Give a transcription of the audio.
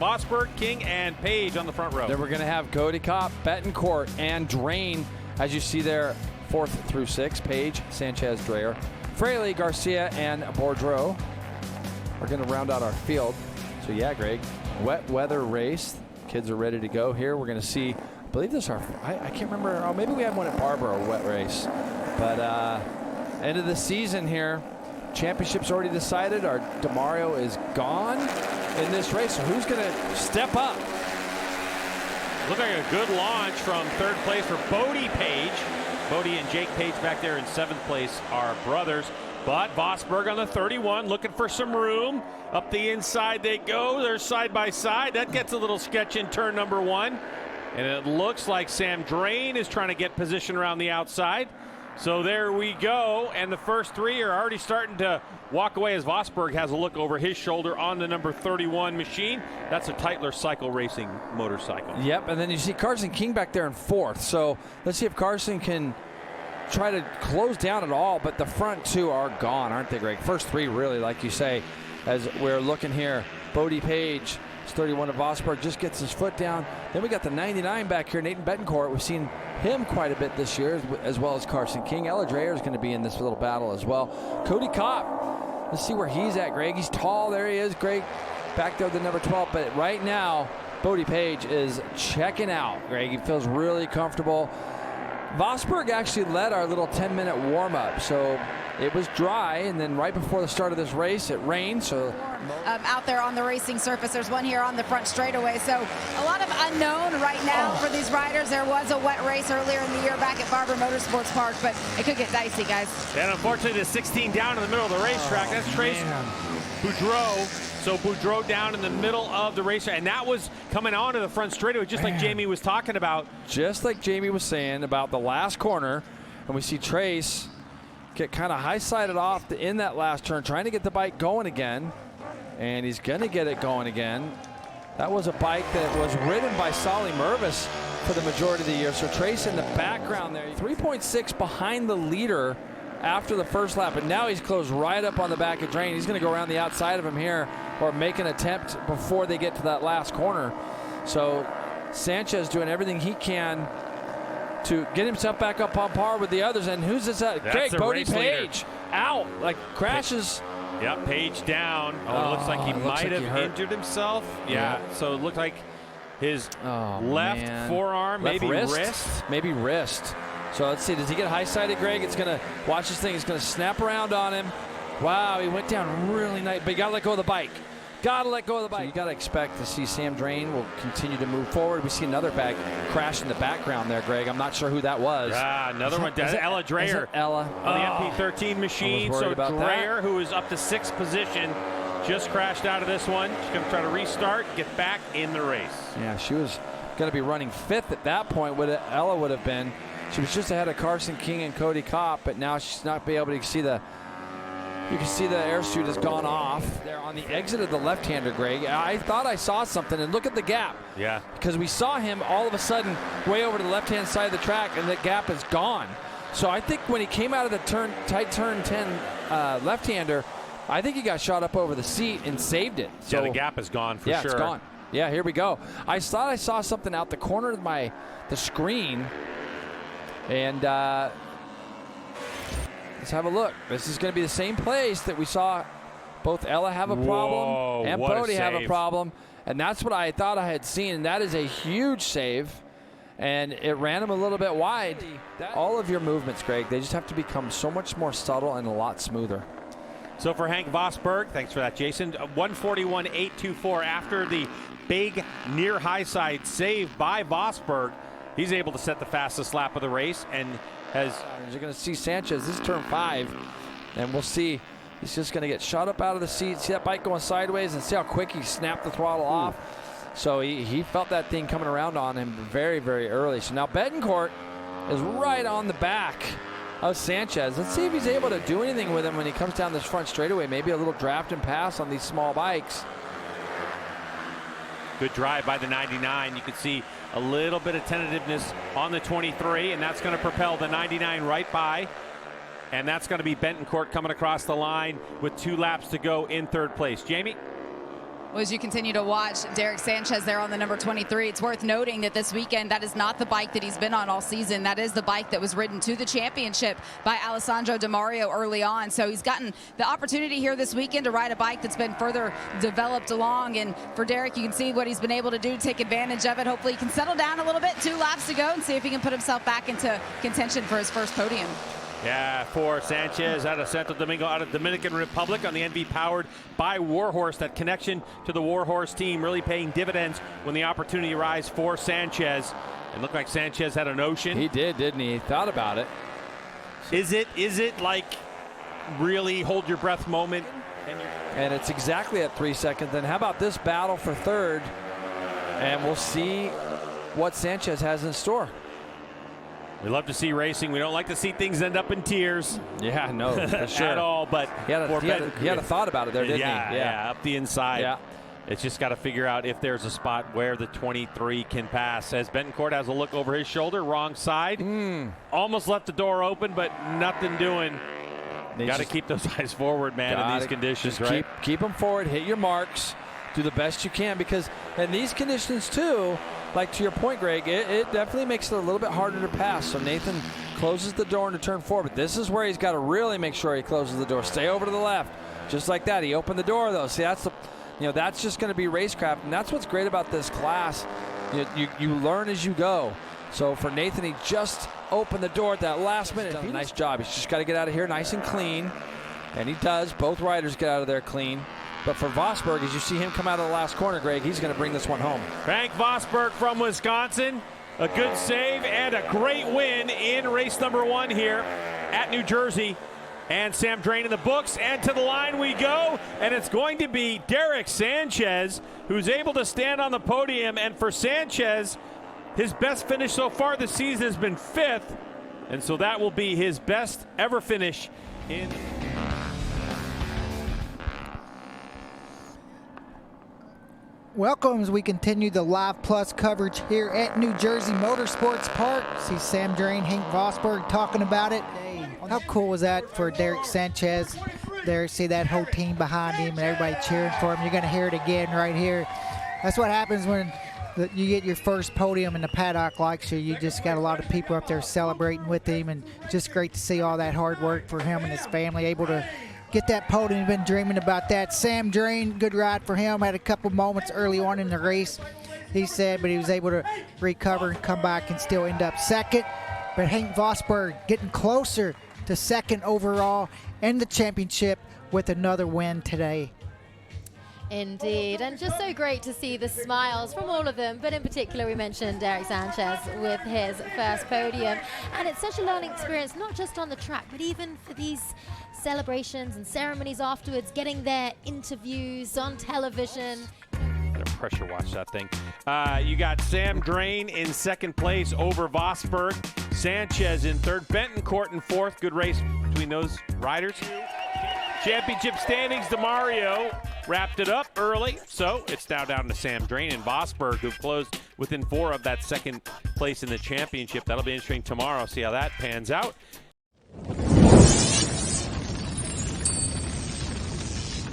Vosberg, King, and Page on the front row. Then we're going to have Cody Kopp, Betancourt, and Drain, as you see there, 4th through 6th. Page, Sanchez, Dreyer, Fraley, Garcia, and Bourdreau are going to round out our field. So yeah, Greg, wet weather race. Kids are ready to go here. We're going to see, I believe this is our, I can't remember, oh, maybe we had one at Barber, a wet race. But end of the season here. Championship's already decided. Our DeMario is gone in this race. So who's going to step up? Looked like a good launch from 3rd place for Bodie Page. Bodie and Jake Page back there in 7th place are brothers. But Vosberg on the 31 looking for some room. Up the inside they go. They're side by side. That gets a little sketch in turn number 1. And it looks like Sam Drain is trying to get position around the outside. So there we go. And the first 3 are already starting to walk away as Vosberg has a look over his shoulder on the number 31 machine. That's a Tytler Cycle Racing motorcycle. Yep, and then you see Carson King back there in 4th. So let's see if Carson can try to close down at all, but the front 2 are gone, aren't they, Greg? First 3 really, like you say, as we're looking here. Bodie Page, 31 of Vosberg, just gets his foot down. Then we got the 99 back here, Nathan Betancourt. We've seen him quite a bit this year, as well as Carson King. Ella Dreyer is going to be in this little battle as well. Cody Kopp, let's see where he's at, Greg. He's tall, there he is, Greg, back there with the number 12, but right now, Bodie Page is checking out, Greg. He feels really comfortable. Vosberg actually led our little 10-minute warm-up, so it was dry, and then right before the start of this race, it rained. So out there on the racing surface, there's one here on the front straightaway. So a lot of unknown right now for these riders. There was a wet race earlier in the year back at Barber Motorsports Park, but it could get dicey, guys. And unfortunately, the 16 down in the middle of the racetrack. That's Trace Boudreau. So Boudreau down in the middle of the race, and that was coming onto the front straightaway, just like Jamie was talking about. Just like Jamie was saying about the last corner, and we see Trace get kind of high-sided off in that last turn, trying to get the bike going again, and he's going to get it going again. That was a bike that was ridden by Solly Mervis for the majority of the year, so Trace in the background there. 3.6 behind the leader after the first lap, and now he's closed right up on the back of Drain. He's going to go around the outside of him here, or make an attempt before they get to that last corner. So Sanchez doing everything he can to get himself back up on par with the others. And who's this? Greg, Bodie Page out, like crashes. Yep, Page down. Oh, it looks like he might have injured himself. Yeah, so it looked like his left forearm, maybe wrist. Maybe wrist. So let's see, does he get high-sided, Greg? It's going to, watch this thing, it's going to snap around on him. Wow, he went down really nice, but you got to let go of the bike. Got to let go of the bike. So you got to expect to see Sam Drain will continue to move forward. We see another bag crash in the background there, Greg. I'm not sure who that was. Another one. That's Ella Dreyer. Ella. On the MP13 machine. So Dreyer, who is up to 6th position, just crashed out of this one. She's going to try to restart, get back in the race. Yeah, she was going to be running 5th at that point. What Ella would have been. She was just ahead of Carson King and Cody Kopp, but now she's not be able to see the. You can see the air chute has gone off. There on the exit of the left-hander, Greg. I thought I saw something, and look at the gap. Yeah. Because we saw him all of a sudden way over to the left-hand side of the track, and the gap is gone. So I think when he came out of the tight turn 10 left-hander, I think he got shot up over the seat and saved it. So, yeah, the gap is gone for sure. Yeah, it's gone. Yeah, here we go. I thought I saw something out the corner of the screen, and let's have a look. This is going to be the same place that we saw both Ella have a problem and Bodie have a problem. And that's what I thought I had seen. And that is a huge save. And it ran him a little bit wide. All of your movements, Greg, they just have to become so much more subtle and a lot smoother. So for Hank Vosberg, thanks for that, Jason, 141.824 after the big near high side save by Vosberg. He's able to set the fastest lap of the race and has. You're going to see Sanchez. This is turn 5, and we'll see. He's just going to get shot up out of the seat. See that bike going sideways, and see how quick he snapped the throttle off. So he felt that thing coming around on him very, very early. So now Betancourt is right on the back of Sanchez. Let's see if he's able to do anything with him when he comes down this front straightaway. Maybe a little draft and pass on these small bikes. Good drive by the 99. You can see a little bit of tentativeness on the 23, and that's going to propel the 99 right by. And that's going to be Betancourt coming across the line with 2 laps to go in 3rd place. Jamie? Well, as you continue to watch Derek Sanchez there on the number 23, it's worth noting that this weekend, that is not the bike that he's been on all season. That is the bike that was ridden to the championship by Alessandro Di Mario early on. So he's gotten the opportunity here this weekend to ride a bike that's been further developed along. And for Derek, you can see what he's been able to do, take advantage of it. Hopefully he can settle down a little bit, 2 laps to go, and see if he can put himself back into contention for his first podium. Yeah, for Sanchez out of Santo Domingo, out of Dominican Republic on the NV powered by Warhorse. That connection to the Warhorse team really paying dividends when the opportunity arrives for Sanchez. It looked like Sanchez had a notion. He did, didn't he? He thought about it. Is it like really hold your breath moment? And it's exactly at 3 seconds. Then how about this battle for third? And we'll see what Sanchez has in store. We love to see racing. We don't like to see things end up in tears. Yeah, no, for sure. At all, but he had a thought about it there, didn't he? Yeah, up the inside. Yeah. It's just got to figure out if there's a spot where the 23 can pass. As Betancourt has a look over his shoulder, wrong side. Almost left the door open, but nothing doing. Got to keep those eyes forward, man, in these conditions, right? Keep them forward, hit your marks, do the best you can, because in these conditions too, like to your point, Greg, it definitely makes it a little bit harder to pass. So Nathan closes the door into turn 4, but this is where he's got to really make sure he closes the door. Stay over to the left, just like that. He opened the door though. See, that's just going to be racecraft, and that's what's great about this class. You learn as you go. So for Nathan, he just opened the door at that last minute. Nice job. He's just got to get out of here nice and clean, and he does. Both riders get out of there clean. But for Vosberg, as you see him come out of the last corner, Greg, he's going to bring this one home. Frank Vosberg from Wisconsin. A good save and a great win in race number 1 here at New Jersey. And Sam Drain in the books, and to the line we go. And it's going to be Derek Sanchez who's able to stand on the podium. And for Sanchez, his best finish so far this season has been 5th. And so that will be his best ever finish in... Welcome as we continue the Live Plus coverage here at New Jersey Motorsports Park. See Sam Drain, Hank Vosberg talking about it. How cool was that for Derek Sanchez there? See that whole team behind him and everybody cheering for him. You're going to hear it again right here. That's what happens when you get your first podium and the paddock likes you. You just got a lot of people up there celebrating with him, and just great to see all that hard work for him and his family able to get that podium. He's been dreaming about that. Sam Drain, good ride for him. Had a couple moments early on in the race, he said, but he was able to recover and come back and still end up second. But Hank Vosberg getting closer to second overall in the championship with another win today. Indeed, and just so great to see the smiles from all of them, but in particular we mentioned Derek Sanchez with his first podium. And it's such a learning experience, not just on the track, but even for these celebrations and ceremonies afterwards, getting their interviews on television. Pressure watch that thing. You got Sam Drain in second place over Vosberg. Sanchez in third. Betancourt in fourth. Good race between those riders. Championship standings, DeMario wrapped it up early. So it's now down to Sam Drain and Vosberg, who've closed within 4 of that second place in the championship. That'll be interesting tomorrow. See how that pans out.